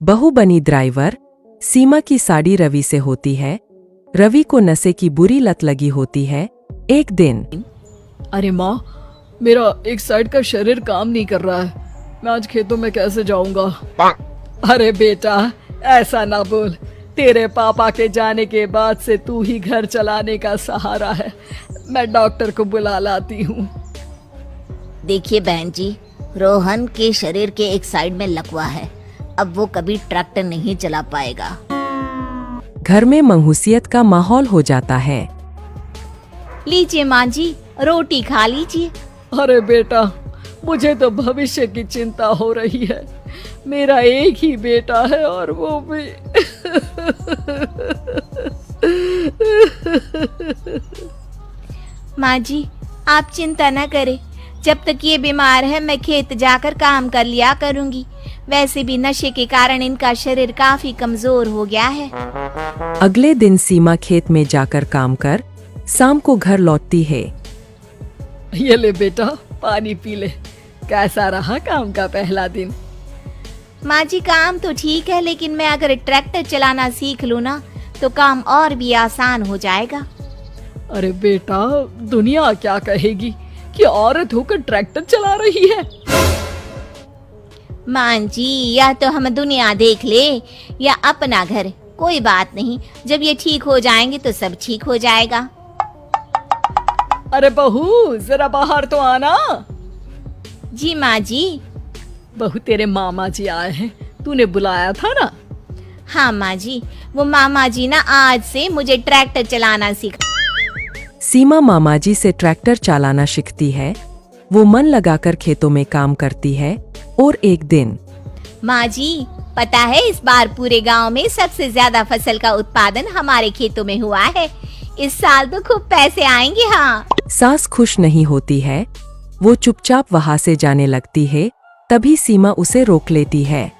बहू बनी ड्राइवर। सीमा की साड़ी रवि से होती है। रवि को नशे की बुरी लत लगी होती है। एक दिन, अरे माँ, मेरा एक साइड का शरीर काम नहीं कर रहा है। मैं आज खेतों में कैसे जाऊंगा? अरे बेटा, ऐसा ना बोल। तेरे पापा के जाने के बाद से तू ही घर चलाने का सहारा है। मैं डॉक्टर को बुला लाती हूँ। देखिए बहन जी, रोहन के शरीर के एक साइड में लकवा है। अब वो कभी ट्रैक्टर नहीं चला पाएगा। घर में मंहूसियत का माहौल हो जाता है। लीजिए माँ जी, रोटी खा लीजिए। अरे बेटा, मुझे तो भविष्य की चिंता हो रही है। मेरा एक ही बेटा है और वो भी माँ जी, आप चिंता न करें। जब तक ये बीमार है मैं खेत जाकर काम कर लिया करूंगी। वैसे भी नशे के कारण इनका शरीर काफी कमजोर हो गया है। अगले दिन सीमा खेत में जाकर काम कर शाम को घर लौटती है। ये ले बेटा, पानी पी ले। कैसा रहा काम का पहला दिन? माँ जी, काम तो ठीक है, लेकिन मैं अगर ट्रैक्टर चलाना सीख लूँ ना तो काम और भी आसान हो जाएगा। अरे बेटा, दुनिया क्या कहेगी कि औरत होकर ट्रैक्टर चला रही है। माँ जी, या तो हम दुनिया देख ले या अपना घर, कोई बात नहीं। जब ये ठीक हो जाएंगे तो सब ठीक हो जाएगा। अरे बहू, जरा बाहर तो आना। जी माँ जी। बहू, तेरे मामा जी आए हैं, तूने बुलाया था ना? हाँ माँ जी, वो मामा जी ना आज से मुझे ट्रैक्टर चलाना सीखा। सीमा मामा जी से ट्रैक्टर चलाना सीखती है। वो मन लगाकर खेतों में काम करती है। और एक दिन, माँ जी, पता है इस बार पूरे गांव में सबसे ज्यादा फसल का उत्पादन हमारे खेतों में हुआ है। इस साल तो खूब पैसे आएंगे। हाँ। सास खुश नहीं होती है। वो चुपचाप वहाँ से जाने लगती है। तभी सीमा उसे रोक लेती है।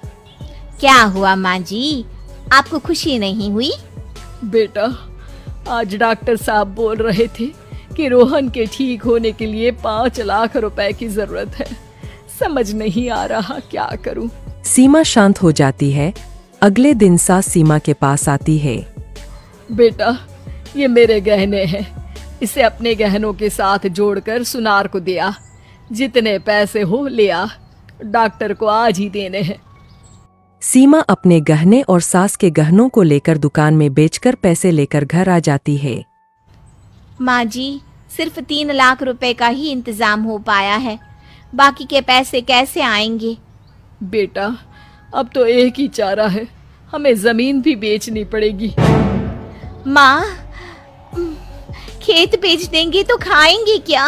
क्या हुआ माँ जी, आपको खुशी नहीं हुई? बेटा, आज डॉक्टर साहब बोल रहे थे कि रोहन के ठीक होने के लिए 5 लाख रुपए की जरूरत है। समझ नहीं आ रहा क्या करूं। सीमा शांत हो जाती है। अगले दिन सास सीमा के पास आती है। बेटा, ये मेरे गहने हैं। इसे अपने गहनों के साथ जोड़कर सुनार को दिया। जितने पैसे हो ले आ। डॉक्टर को आज ही देने हैं। सीमा अपने गहने और सास के गहनों को लेकर दुकान में बेचकर पैसे लेकर घर आ जाती है। माँ जी, सिर्फ 3 लाख रुपए का ही इंतजाम हो पाया है। बाकी के पैसे कैसे आएंगे? बेटा, अब तो एक ही चारा है, हमें जमीन भी बेचनी पड़ेगी। माँ, खेत बेच देंगे तो खाएंगे क्या?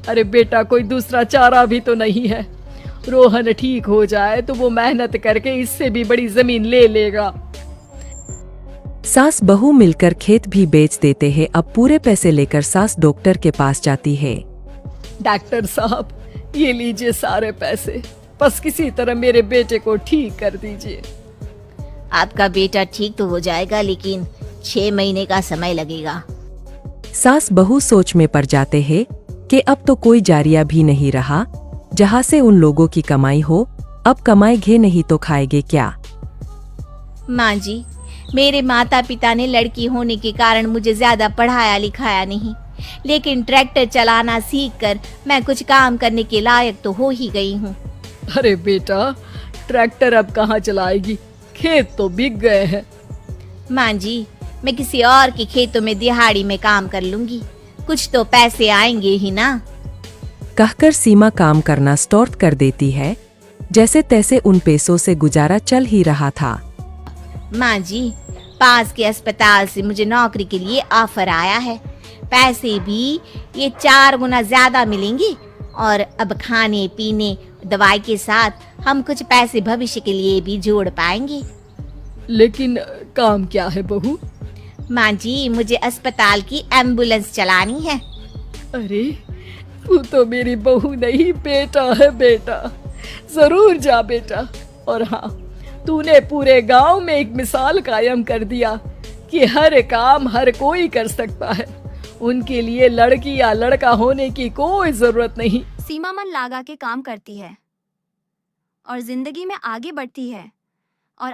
अरे बेटा, कोई दूसरा चारा भी तो नहीं है। रोहन ठीक हो जाए तो वो मेहनत करके इससे भी बड़ी जमीन ले लेगा। सास बहू मिलकर खेत भी बेच देते हैं। अब पूरे पैसे लेकर सास डॉक्टर के पास जाती है। डॉक्टर साहब, ये लीजिए सारे पैसे। बस किसी तरह मेरे बेटे को ठीक कर दीजिए। आपका बेटा ठीक तो हो जाएगा, लेकिन 6 महीने का समय लगेगा। सास बहू सोच में पड़ जाते हैं कि अब तो कोई जारिया भी नहीं रहा जहाँ से उन लोगों की कमाई हो। अब कमाएंगे नहीं तो खाएंगे क्या? माँ जी, मेरे माता पिता ने लड़की होने के कारण मुझे ज्यादा पढ़ाया लिखाया नहीं, लेकिन ट्रैक्टर चलाना सीखकर मैं कुछ काम करने के लायक तो हो ही गई हूँ। अरे बेटा, ट्रैक्टर अब कहाँ चलाएगी? खेत तो बिक गए हैं। माँ जी, मैं किसी और के खेतों में दिहाड़ी में काम कर लूंगी। कुछ तो पैसे आएंगे ही ना। कहकर सीमा काम करना स्टार्ट कर देती है। जैसे तैसे उन पैसों से गुजारा चल ही रहा था। माँ जी, पास के अस्पताल से मुझे नौकरी के लिए ऑफर आया है। पैसे भी ये 4 गुना ज्यादा मिलेंगे और अब खाने पीने दवाई के साथ हम कुछ पैसे भविष्य के लिए भी जोड़ पाएंगे। लेकिन काम क्या है बहू? माँ जी, मुझे अस्पताल की एम्बुलेंस चलानी है। अरे, तू तो मेरी बहू नहीं, बेटा है बेटा। जरूर जा बेटा। और हाँ, तूने पूरे गांव में एक मिसाल कायम कर दिया कि हर काम हर कोई कर सकता है। उनके लिए लड़की या लड़का होने की कोई जरूरत नहीं। सीमा मन लगा के काम करती है और जिंदगी में आगे बढ़ती है।